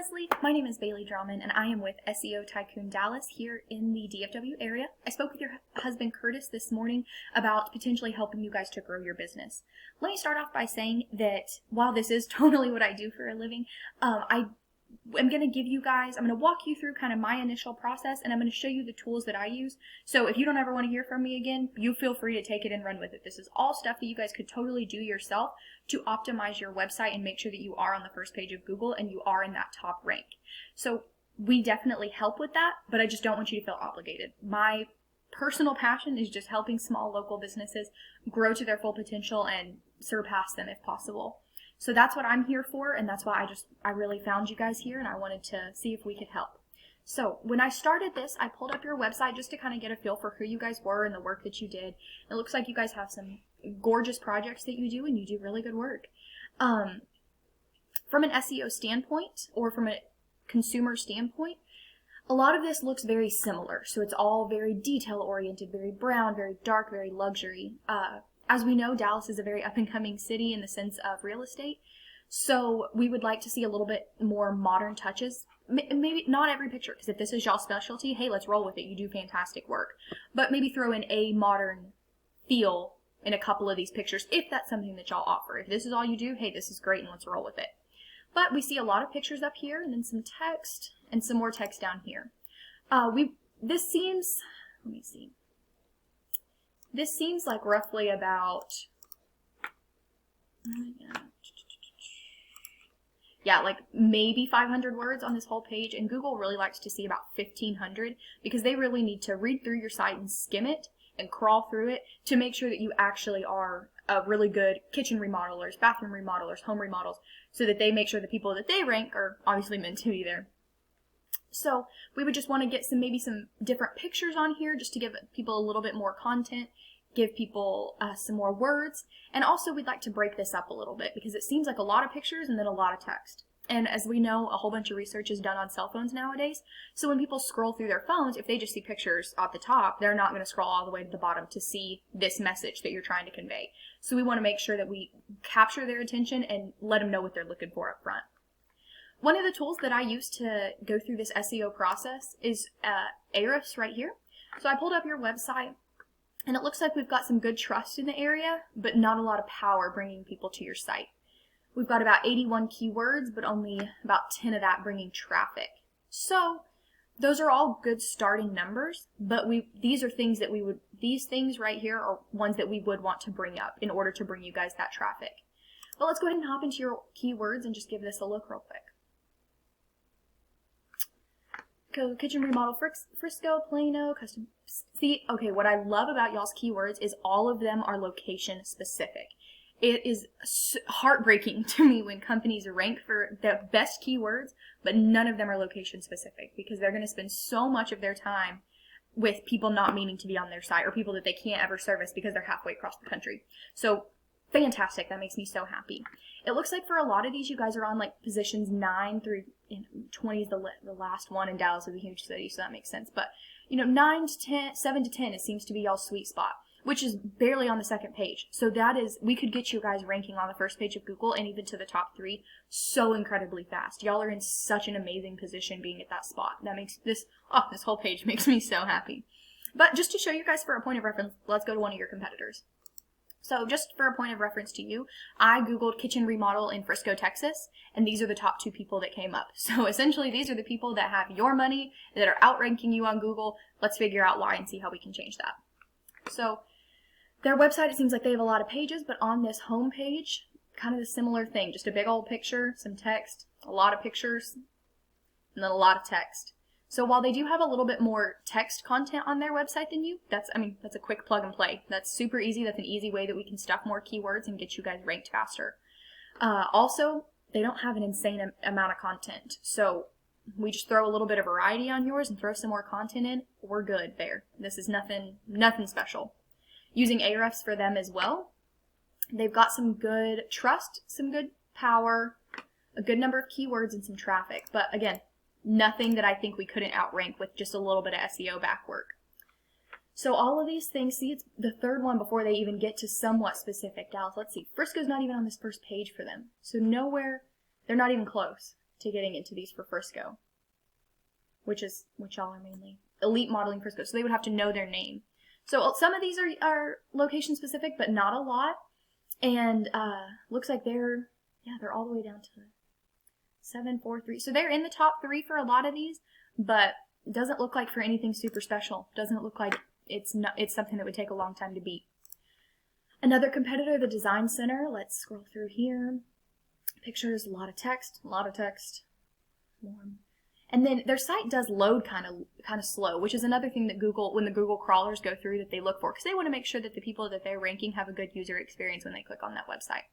Leslie. My name is Bailey Drummond, and I am with SEO Tycoon Dallas here in the DFW area. I spoke with your husband Curtis this morning about potentially helping you guys to grow your business. Let me start off by saying that while this is totally what I do for a living, I'm going to give you guys, I'm going to walk you through kind of my initial process, and I'm going to show you the tools that I use. So if you don't ever want to hear from me again, you feel free to take it and run with it. This is all stuff that you guys could totally do yourself to optimize your website and make sure that you are on the first page of Google and you are in that top rank. So we definitely help with that, but I just don't want you to feel obligated. My personal passion is just helping small local businesses grow to their full potential and surpass them if possible. So that's what I'm here for, and that's why I really found you guys here, and I wanted to see if we could help. So when I started this, I pulled up your website just to kind of get a feel for who you guys were and the work that you did. It looks like you guys have some gorgeous projects that you do, and you do really good work. From an SEO standpoint, or from a consumer standpoint, a lot of this looks very similar. So it's all very detail-oriented, very brown, very dark, very luxury. As we know, Dallas is a very up-and-coming city in the sense of real estate, so we would like to see a little bit more modern touches. Maybe not every picture, because if this is y'all's specialty, hey, let's roll with it. You do fantastic work. But maybe throw in a modern feel in a couple of these pictures, if that's something that y'all offer. If this is all you do, hey, this is great, and let's roll with it. But we see a lot of pictures up here, and then some text, and some more text down here. This seems, let me see. This seems like roughly about, like maybe 500 words on this whole page, and Google really likes to see about 1,500 because they really need to read through your site and skim it and crawl through it to make sure that you actually are a really good kitchen remodelers, bathroom remodelers, home remodels, so that they make sure the people that they rank are obviously meant to be there. So we would just want to get maybe some different pictures on here just to give people a little bit more content, give people some more words, and also we'd like to break this up a little bit because it seems like a lot of pictures and then a lot of text. And as we know, a whole bunch of research is done on cell phones nowadays, so when people scroll through their phones, if they just see pictures at the top, they're not going to scroll all the way to the bottom to see this message that you're trying to convey. So we want to make sure that we capture their attention and let them know what they're looking for up front. One of the tools that I use to go through this SEO process is Ahrefs right here. So I pulled up your website, and it looks like we've got some good trust in the area, but not a lot of power bringing people to your site. We've got about 81 keywords, but only about 10 of that bringing traffic. So those are all good starting numbers, but these things right here are ones that we would want to bring up in order to bring you guys that traffic. But let's go ahead and hop into your keywords and just give this a look real quick. Kitchen remodel, Frisco, Plano, custom. See, okay, what I love about y'all's keywords is all of them are location specific. It is heartbreaking to me when companies rank for the best keywords, but none of them are location specific because they're going to spend so much of their time with people not meaning to be on their site or people that they can't ever service because they're halfway across the country. So fantastic. That makes me so happy. It looks like for a lot of these, you guys are on like positions 9 through 20 is the last one, and Dallas is a huge city, so that makes sense. But, 9 to 10, 7 to 10, it seems to be y'all's sweet spot, which is barely on the second page. So we could get you guys ranking on the first page of Google and even to the top 3 so incredibly fast. Y'all are in such an amazing position being at that spot. That makes this whole page makes me so happy. But just to show you guys for a point of reference, let's go to one of your competitors. So just for a point of reference to you, I Googled kitchen remodel in Frisco, Texas, and these are the top 2 people that came up. So essentially, these are the people that have your money, that are outranking you on Google. Let's figure out why and see how we can change that. So their website, it seems like they have a lot of pages, but on this home page, kind of a similar thing. Just a big old picture, some text, a lot of pictures, and then a lot of text. So while they do have a little bit more text content on their website than you, that's a quick plug and play. That's super easy. That's an easy way that we can stuff more keywords and get you guys ranked faster. Also, they don't have an insane amount of content. So we just throw a little bit of variety on yours and throw some more content in. We're good there. This is nothing special. Using Ahrefs for them as well. They've got some good trust, some good power, a good number of keywords, and some traffic. But again, nothing that I think we couldn't outrank with just a little bit of SEO back work. So all of these things, see, it's the third one before they even get to somewhat specific. Dallas, let's see. Frisco's not even on this first page for them. So nowhere, they're not even close. to getting into these for Frisco, which y'all are mainly. Elite Modeling Frisco. So they would have to know their name. So some of these are location specific, but not a lot. And looks like they're all the way down to 743. So they're in the top 3 for a lot of these, but doesn't look like for anything super special. Doesn't look like it's something that would take a long time to beat. Another competitor, the Design Center. Let's scroll through here. Pictures, a lot of text. And then their site does load kind of slow, which is another thing that when the Google crawlers go through, that they look for, because they want to make sure that the people that they're ranking have a good user experience when they click on that website.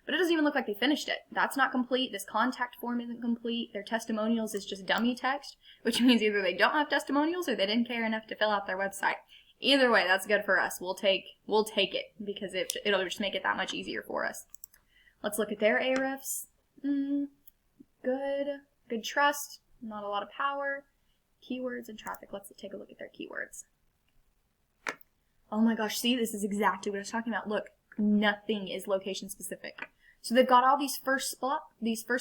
But it doesn't even look like they finished it. That's not complete. This contact form isn't complete. Their testimonials is just dummy text, which means either they don't have testimonials or they didn't care enough to fill out their website. Either way, that's good for us. We'll take it because it'll just make it that much easier for us. Let's look at their Ahrefs. Good trust. Not a lot of power. Keywords and traffic. Let's take a look at their keywords. Oh my gosh, see, this is exactly what I was talking about. Look, nothing is location specific. So they've got all these first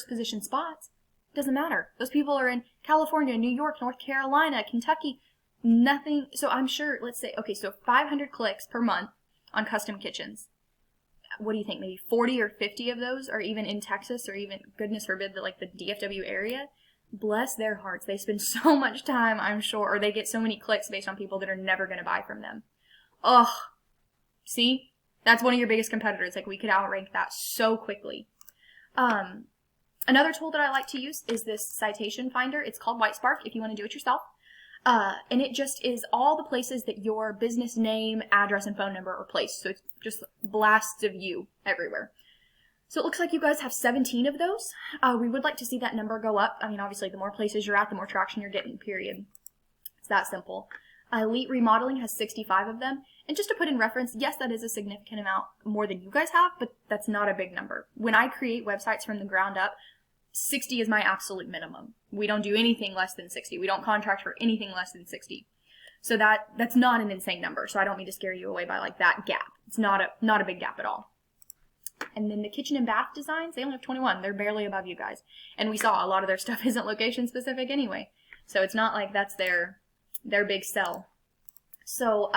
position spots. Doesn't matter. Those people are in California, New York, North Carolina, Kentucky. Nothing. So I'm sure, let's say, okay, so 500 clicks per month on custom kitchens. What do you think? Maybe 40 or 50 of those are even in Texas, or even, goodness forbid, like the DFW area. Bless their hearts. They spend so much time, I'm sure, or they get so many clicks based on people that are never going to buy from them. Ugh. See? That's one of your biggest competitors. Like, we could outrank that so quickly. Another tool that I like to use is this citation finder. It's called WhiteSpark if you want to do it yourself. And it just is all the places that your business name, address, and phone number are placed. So it's just blasts of you everywhere. So it looks like you guys have 17 of those. We would like to see that number go up. I mean, obviously, the more places you're at, the more traction you're getting, period. It's that simple. Elite Remodeling has 65 of them. And just to put in reference, yes, that is a significant amount more than you guys have, but that's not a big number. When I create websites from the ground up, 60 is my absolute minimum. We don't do anything less than 60. We don't contract for anything less than 60. So that's not an insane number. So I don't mean to scare you away by like that gap. It's not a big gap at all. And then the kitchen and bath designs, they only have 21. They're barely above you guys. And we saw a lot of their stuff isn't location specific anyway. So it's not like that's their big sell. So,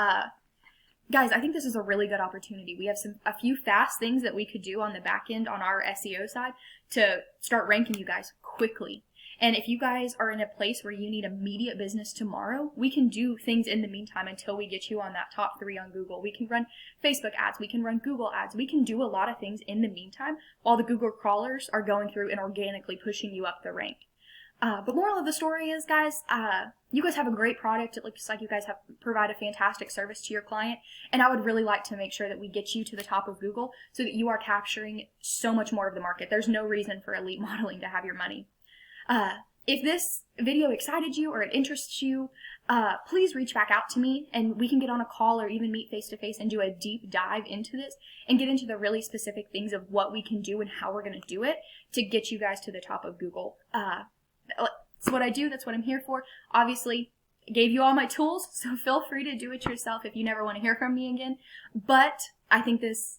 guys, I think this is a really good opportunity. We have a few fast things that we could do on the back end on our SEO side to start ranking you guys quickly. And if you guys are in a place where you need immediate business tomorrow, we can do things in the meantime until we get you on that top 3 on Google. We can run Facebook ads. We can run Google ads. We can do a lot of things in the meantime while the Google crawlers are going through and organically pushing you up the rank. But moral of the story is, guys, you guys have a great product. It looks like you guys provide a fantastic service to your client. And I would really like to make sure that we get you to the top of Google so that you are capturing so much more of the market. There's no reason for Elite Modeling to have your money. If this video excited you or it interests you, please reach back out to me and we can get on a call or even meet face to face and do a deep dive into this and get into the really specific things of what we can do and how we're going to do it to get you guys to the top of Google. That's what I do. That's what I'm here for. Obviously, I gave you all my tools, so feel free to do it yourself if you never want to hear from me again. But I think this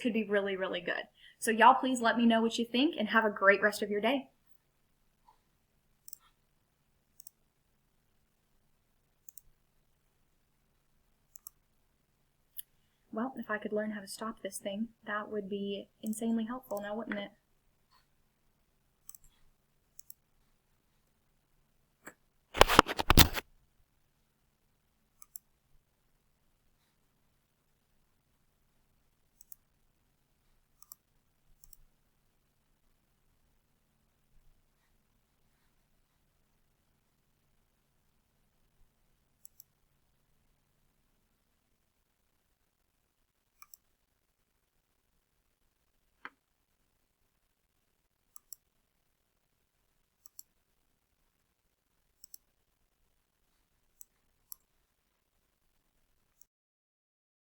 could be really, really good. So y'all please let me know what you think and have a great rest of your day. Well, if I could learn how to stop this thing, that would be insanely helpful now, wouldn't it?